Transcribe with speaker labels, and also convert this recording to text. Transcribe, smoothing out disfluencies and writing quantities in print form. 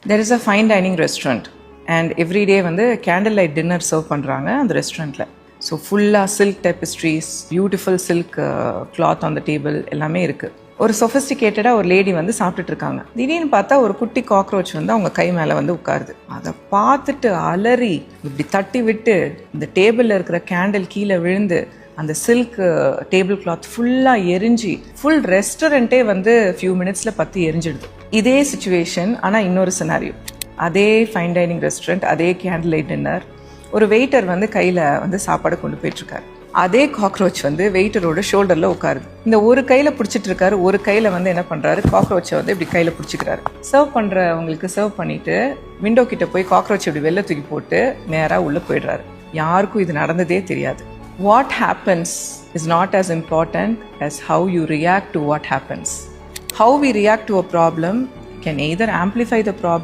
Speaker 1: There is a fine dining restaurant and every day வந்து candle light dinner serve பண்ணுறாங்க அந்த ரெஸ்டாரண்ட்டில். So ஃபுல்லாக silk tapestries, beautiful silk cloth on the table எல்லாமே இருக்குது. ஒரு சொஃபிஸ்டிகேட்டடாக ஒரு லேடி வந்து சாப்பிட்டுட்டு இருக்காங்க. திடீர்னு பார்த்தா ஒரு குட்டி காக்ரோச் வந்து அவங்க கை மேலே வந்து உட்காருது. அதை பார்த்துட்டு அலறி இப்படி தட்டி விட்டு இந்த டேபிளில் இருக்கிற கேண்டில் கீழே விழுந்து அந்த சில்க் டேபிள் கிளாத் ஃபுல்லாக எரிஞ்சு ஃபுல் ரெஸ்டாரண்ட்டே வந்து ஃபியூ மினிட்ஸில் பற்றி எரிஞ்சிடுது. இதே சுச்சுவேஷன் ஆனால் இன்னொரு சினாரியோ. அதே ஃபைன் டைனிங் ரெஸ்டாரண்ட், அதே கேண்டில் லைட் டின்னர். ஒரு வெயிட்டர் வந்து கையில் வந்து சாப்பாடு கொண்டு போயிட்டுருக்காரு. அதே காக்ரோச் வந்து வெயிட்டரோட ஷோல்டரில் உட்காருது. இந்த ஒரு கையில் பிடிச்சிட்டு இருக்காரு, ஒரு கையில் வந்து என்ன பண்ணுறாரு, காக்ரோச்சை வந்து இப்படி கையில் பிடிச்சிக்கிறாரு. சர்வ் பண்ணுறவங்களுக்கு சர்வ் பண்ணிவிட்டு விண்டோ கிட்ட போய் காக்ரோச் இப்படி வெளில தூக்கி போட்டு நேராக உள்ளே போயிடுறாரு. யாருக்கும் இது நடந்ததே தெரியாது. What happens is not as important as how you react to what happens. How we react to a problem can either amplify the problem